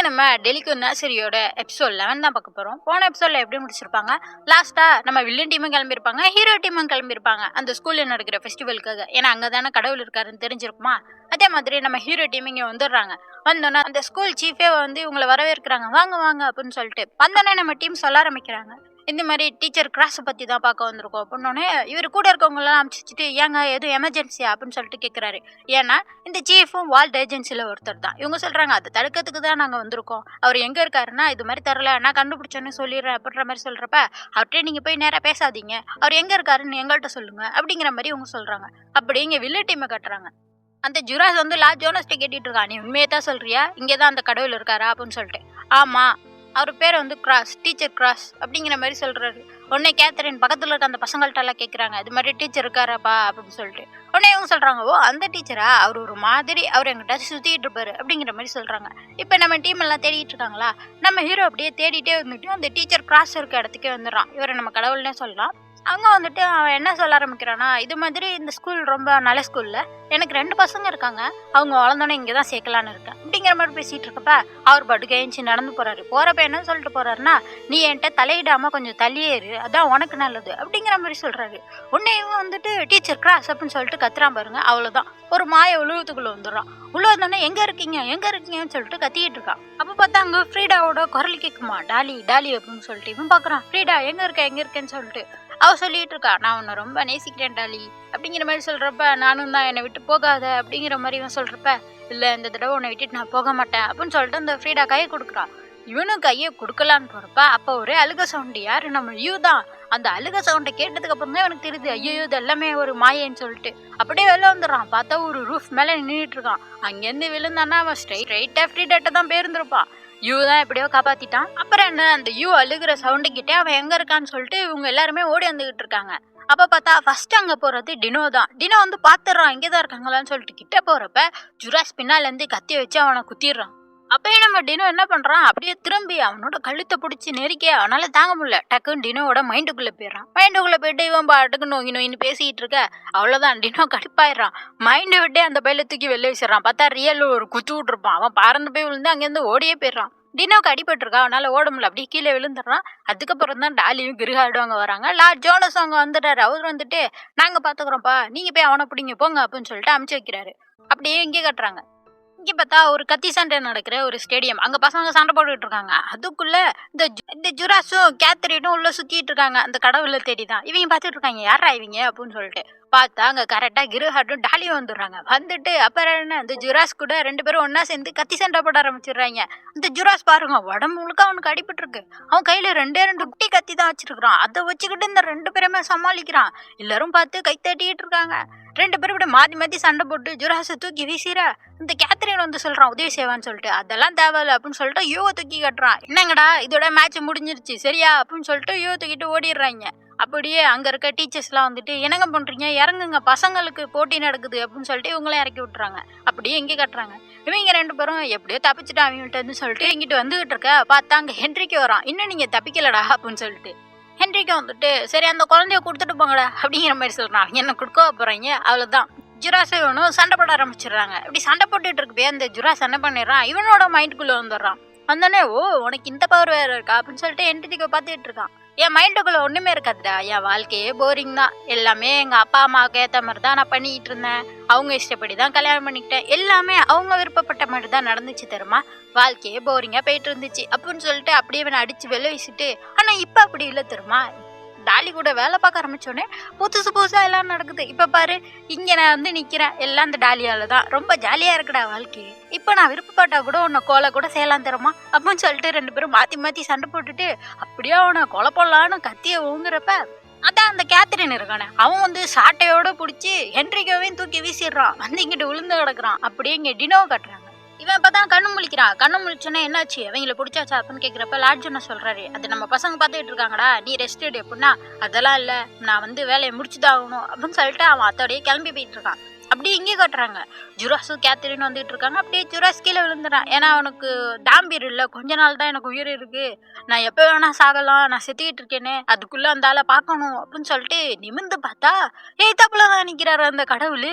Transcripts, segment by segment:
நம்ம டெலிக்கு நர்சரியோட எபிசோட் 11 தான் பார்க்க போகிறோம். போன எபிசோடில் எப்படி முடிச்சிருப்பாங்க, லாஸ்ட்டாக நம்ம வில்லன் டீமும் கிளம்பியிருப்பாங்க, ஹீரோ டீமும் கிளம்பியிருப்பாங்க அந்த ஸ்கூலில் நடக்கிற ஃபெஸ்டிவலுக்காக. ஏன்னா அங்கே தானே கடவுள் இருக்காருன்னு தெரிஞ்சிருக்குமா. அதே மாதிரி நம்ம ஹீரோ டீம் இங்கே வந்துடுறாங்க. வந்தோன்னா அந்த ஸ்கூல் சீஃபே வந்து இவங்களை வரவேற்கிறாங்க, வாங்க வாங்க அப்படின்னு சொல்லிட்டு. வந்தோடனே நம்ம டீம் சொல்ல ஆரம்பிக்கிறாங்க, இந்த மாதிரி டீச்சர் கிராஸை பற்றி தான் பார்க்க வந்திருக்கோம் அப்படின்னோடனே இவர் கூட இருக்கவங்களாம் அனுப்பிச்சிட்டு, ஏங்க எதுவும் எமர்ஜென்சியா அப்படின்னு சொல்லிட்டு கேட்குறாரு. ஏன்னா இந்த சீஃபும் வால்ட் ஏஜென்சியில் ஒருத்தர் தான். இவங்க சொல்கிறாங்க அதை தடுக்கிறதுக்கு தான் நாங்கள் வந்திருக்கோம். அவர் எங்கே இருக்காருன்னா இது மாதிரி தரல, நான் கண்டுபிடிச்சோன்னு சொல்லிடுறேன் அப்படின்ற மாதிரி சொல்கிறப்ப, அவர்கிட்ட நீங்கள் போய் நேராக பேசாதீங்க, அவர் எங்கே இருக்காருன்னு எங்கள்கிட்ட சொல்லுங்கள் அப்படிங்கிற மாதிரி இவங்க சொல்கிறாங்க. அப்படி இங்கே வில்லன் டீமை கட்டுறாங்க. அந்த ஜுராஸ் வந்து லா ஜோனஸ்ட்டை கேட்டுட்டு இருக்கான், நீ உண்மையை தான் சொல்கிறியா, இங்கே தான் அந்த கடவுள் இருக்காரா அப்படின்னு சொல்லிட்டு. ஆமாம், அவர் பேர் வந்து கிராஸ், டீச்சர் கிராஸ் அப்படிங்கிற மாதிரி சொல்கிறாரு. உடனே கேத்தரின் பக்கத்தில் இருக்க அந்த பசங்கள்ட்டெல்லாம் கேட்குறாங்க, இது மாதிரி டீச்சர் இருக்காராப்பா அப்படின்னு சொல்லிட்டு. உடனே இவங்க சொல்கிறாங்க, ஓ அந்த டீச்சரா, அவர் ஒரு மாதிரி அவர் எங்கிட்ட சுற்றிட்டு இருப்பாரு அப்படிங்கிற மாதிரி சொல்கிறாங்க. இப்போ நம்ம டீம் எல்லாம் தேடிட்டு இருக்காங்களா, நம்ம ஹீரோ அப்படியே தேடிட்டே வந்துட்டு அந்த டீச்சர் கிராஸ் இருக்க இடத்துக்கே வந்துடுறான். இவரை நம்ம கடவுள்னே சொல்லலாம். அங்கே வந்துட்டு அவன் என்ன சொல்ல ஆரம்பிக்கிறான்னா, இது மாதிரி இந்த ஸ்கூல் ரொம்ப நல்ல ஸ்கூலில் எனக்கு 2 பசங்க இருக்காங்க, அவங்க வளர்ந்தோன்னே இங்கே தான் சேர்க்கலான்னு இருக்கேன் அப்படிங்கிற மாதிரி பேசிகிட்டு இருக்கப்ப அவர் படுக்க ஏஞ்சி நடந்து போகிறாரு. போகிறப்ப என்ன சொல்லிட்டு போகிறாருன்னா, நீ என்கிட்ட தலையிடாமல் கொஞ்சம் தள்ளியேறு, அதான் உனக்கு நல்லது அப்படிங்கிற மாதிரி சொல்கிறாரு. உடனே இவன் வந்துட்டு டீச்சர் கிராஸ் அப்படின்னு சொல்லிட்டு கத்துறான் பாருங்க. அவ்வளோதான், ஒரு மாய உலகத்துக்குள்ளே வந்துடுறான். உள்ள வந்தோடனே எங்கே இருக்கீங்கன்னு சொல்லிட்டு கத்திக்கிட்டு இருக்கான். அப்போ பார்த்தா அங்கே ஃப்ரீடாவோட குரல் கேட்குமா, டாலி டாலி அப்படின்னு சொல்லிட்டு. இவன் பார்க்குறான், ஃப்ரீடா எங்கே இருக்கேன்னு சொல்லிட்டு. அவ சொல்லிட்டு இருக்கா, நான் உன்னை ரொம்ப நேசிக்கிறேன் டாலி அப்படிங்கிற மாதிரி சொல்றப்ப, நானும் தான், என்னை விட்டு போகாத அப்படிங்கிற மாதிரி இவன் சொல்றப்ப, இல்லை இந்த தடவை உன்னை விட்டுட்டு நான் போக மாட்டேன் அப்படின்னு சொல்லிட்டு அந்த ஃப்ரீடா கையை கொடுக்குறான். இவனும் கையை கொடுக்கலான்னு போறப்ப அப்போ ஒரே அழுக சவுண்டு. யாரு, நம்ம யூ தான். அந்த அழுக சவுண்டை கேட்டதுக்கு அப்புறம் தான் எனக்கு தெரியுது, ஐயோ இது எல்லாமே ஒரு மாயன்னு சொல்லிட்டு. அப்படியே வெளில வந்துடுறான். பார்த்தா ஒரு ரூஃப் மேலே நின்றுட்டு இருக்கான். அங்கேருந்து விழுந்தானா அவன் ஸ்ட்ரைட்டா ஃப்ரீடாட்ட தான் போயிருந்துருப்பான். யூ தான் எப்படியோ காப்பாத்திட்டான். அப்புறம் என்ன, அந்த யூ அழுகிற சவுண்டு கிட்டே அவன் எங்க இருக்கான்னு சொல்லிட்டு இவங்க எல்லாருமே ஓடி வந்துகிட்டு இருக்காங்க. அப்ப பார்த்தா ஃபர்ஸ்ட் அங்க போறது டினோ தான். டினோ வந்து பாத்துறான், இங்கேதான் இருக்காங்களான்னு சொல்லிட்டு. கிட்ட போறப்ப ஜுராஸ் பின்னால இருந்து கத்திய வச்சு அவனை குத்திடுறான். அப்பயே நம்ம டினோ என்ன பண்றான், அப்படியே திரும்பி அவனோட கழுத்தை பிடிச்சி நெருக்கி அவனால தாங்க முடியல. டக்குன்னு டினோவோட மைண்டுக்குள்ள போயிடறான். மைண்டுக்குள்ள போயிட்டு இவன் பாட்டுக்கு நோயின்னு பேசிட்டு இருக்க. அவ்வளவுதான், டினோ கடுப்பாயிடுறான். மைண்டை விட்டே அந்த பையில தூக்கி வெளில வச்சிடறான். பார்த்தா ரியல் ஒரு குத்து விட்டுருப்பான். அவன் பறந்து போய் விழுந்து அங்கேருந்து ஓடியே போயிடுறான். டினோக்கு அடிபட்டிருக்கா, அவனால ஓட முடியல, அப்படியே கீழே விழுந்துடுறான். அதுக்கப்புறம் தான் டாலியும் கிருஹாடும் அங்கே வராங்க. ஜோனஸ் அங்கே வந்துட்டாரு. அவர் வந்துட்டு, நாங்க பாத்துக்கிறோம்ப்பா, நீங்க போய் அவனை பிடிங்க போங்க அப்படின்னு சொல்லிட்டு அமுச்சு வைக்கிறாரு. அப்படியே இங்கே கட்டுறாங்க. இங்கே பார்த்தா ஒரு கத்தி சண்டை நடக்கிற ஒரு ஸ்டேடியம். அங்கே பசங்க சண்டை போட்டுக்கிட்டு இருக்காங்க. அதுக்குள்ள இந்த ஜுராஸும் கேத்தரினும் உள்ள சுத்திட்டு இருக்காங்க, அந்த கடவுளை தேடி தான். இவங்க பார்த்துட்டு இருக்காங்க, யாரா இவங்க அப்படின்னு சொல்லிட்டு. பார்த்தா அங்கே கரெக்டாக கிருஹாட்டும் டாலியும் வந்துடுறாங்க. வந்துட்டு அப்புறம் என்ன, இந்த ஜுராஸ் கூட 2 பேரும் ஒன்னா சேர்ந்து கத்தி சண்டை போட ஆரம்பிச்சிடுறாங்க. இந்த ஜுராஸ் பாருங்க, உடம்பு முழுக்க அவனுக்கு அடிபட்டு இருக்கு. அவன் கையில 2 குட்டி கத்தி தான் வச்சிருக்கான். அதை வச்சுக்கிட்டு இந்த 2 பேருமே சமாளிக்கிறான். எல்லாரும் பார்த்து கை தட்டிட்டு இருக்காங்க. 2 பேரும் கூட மாத்தி சண்டை போட்டு ஜுராஸை தூக்கி வீசிற. இந்த கேத்தரின் வந்து சொல்றான் உதவி செய்வான்னு சொல்லிட்டு. அதெல்லாம் தேவையில்ல அப்படின்னு சொல்லிட்டு யூவை தூக்கி கட்டுறான். என்னங்கடா இதோட மேட்ச் முடிஞ்சிருச்சு சரியா அப்படின்னு சொல்லிட்டு யூவை தூக்கிட்டு ஓடிடுறாங்க. அப்படியே அங்க இருக்க டீச்சர்ஸ்லாம் வந்துட்டு, என்னங்க பண்றீங்க, இறங்குங்க, பசங்களுக்கு போட்டி நடக்குது அப்படின்னு சொல்லிட்டு இவங்களாம் இறக்கி விட்டுறாங்க. அப்படியே இங்கே கட்டுறாங்க. இவங்க 2 பேரும் எப்படியோ தப்பிச்சுட்டு அவங்கள்ட்ட சொல்லிட்டு இங்கிட்டு வந்துகிட்டு இருக்க. பார்த்தா அங்க ஹென்ரிக்கு வரான். இன்னும் நீங்க தப்பிக்கலடா அப்படின்னு சொல்லிட்டு. ஹென்ரிக்கு வந்துட்டு, சரி அந்த குழந்தைய கொடுத்துட்டு போங்கடா அப்படிங்கிற மாதிரி சொல்றான். என்ன கொடுக்க போறீங்க, அவ்வளவுதான். ஜுராஸ் இவனும் சண்டை போட ஆரம்பிச்சிடுறாங்க. இப்படி சண்டை போட்டுட்டு இருக்கப்பே அந்த ஜுராஸ் என்ன பண்ணிடுறான், இவனோட மைண்டுக்குள்ள வந்துடுறான். வந்தோடனே, ஓ உனக்கு இந்த பவர் வேற இருக்கா அப்படின்னு சொல்லிட்டு ஹென்ரிக்கு பார்த்துட்டு இருக்கான். என் மைண்டுக்குள்ள ஒண்ணுமே இருக்காதுடா, என் வாழ்க்கையே போரிங் தான், எல்லாமே எங்க அப்பா அம்மாவுக்கு ஏற்ற மாதிரி தான் நான் பண்ணிட்டு இருந்தேன், அவங்க இஷ்டப்படி தான் கல்யாணம் பண்ணிக்கிட்டேன், எல்லாமே அவங்க விருப்பப்பட்ட மாதிரி தான் நடந்துச்சு தெரியுமா, வாழ்க்கையே போரிங்கா போயிட்டு இருந்துச்சு அப்படின்னு சொல்லிட்டு அப்படியே இவனை அடிச்சு வெளில வீசிட்டு. ஆனா இப்ப அப்படி இல்லை தெரியுமா, டாலி கூட வேலை பார்க்க ஆரம்பிச்சோடனே புதுசா எல்லாம் நடக்குது. இப்ப பாரு, இங்க நான் வந்து நிக்கிறேன், எல்லாம் அந்த டாலியால தான், ரொம்ப ஜாலியா இருக்குடா வாழ்க்கை, இப்ப நான் விருப்பப்பட்டா கூட உன்னை கொலை கூட செய்யலாம் தருமா அப்படின்னு சொல்லிட்டு 2 பேரும் மாத்தி சண்டை போட்டுட்டு அப்படியே அவனை கொலை போடலான்னு கத்திய ஊங்குறப்ப, அதான் அந்த கேத்தரின் இருக்கானே, அவன் வந்து சாட்டையோட பிடிச்சி ஹென்ரிக்கோவையும் தூக்கி வீசிடுறான். வந்து இங்கிட்டு விழுந்து கிடக்குறான். அப்படியே இங்க டினோ கட்டுறாங்க. இவன் இப்பதான் கண்ணு முழிக்கிறான். கண்ணு முழிச்சோன்னா என்னாச்சு, அவங்கள பிடிச்சாச்சா அப்படின்னு கேட்குறப்ப லாட்ஜுன்னு சொல்றாரு, அது நம்ம பசங்க பார்த்துக்கிட்டு இருக்காங்கடா, நீ ரெஸ்ட் எடு அப்படின்னா, அதெல்லாம் இல்லை, நான் வந்து வேலையை முடிச்சுதான் ஆகணும் அப்படின்னு சொல்லிட்டு அவன் அத்தோடையே கிளம்பி போயிட்டு இருக்கான். அப்படியே இங்கே கட்டுறாங்க. ஜுராஸும் கேத்தரின்னு வந்துட்டு இருக்காங்க. அப்படியே ஜுராஸ் கீழே விழுந்துறான். ஏன்னா அவனுக்கு டாம்பீர் இல்லை, கொஞ்ச நாள் தான் எனக்கு உயிர் இருக்கு, நான் எப்போ வேணா சாகலாம், நான் செத்துக்கிட்டு இருக்கேனே, அதுக்குள்ள அந்த ஆளை பார்க்கணும் அப்படின்னு சொல்லிட்டு நிமிந்து பார்த்தா தப்புல தான் நிற்கிறாரு அந்த கடவுள்.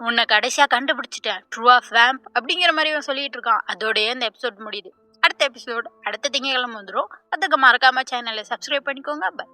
உன்னை கடைசியாக கண்டுபிடிச்சிட்டேன், ட்ரூ ஆஃப் வேம்ப் அப்படிங்கிற மாதிரி அவன் சொல்லிட்டு இருக்கான். அதோடய இந்த எபிசோட் முடியுது. அடுத்த எபிசோட் அடுத்த திங்கட்கிழமை வந்துடும். அதுக்கு மறக்காம சேனலை சப்ஸ்கிரைப் பண்ணிக்கோங்க. பை.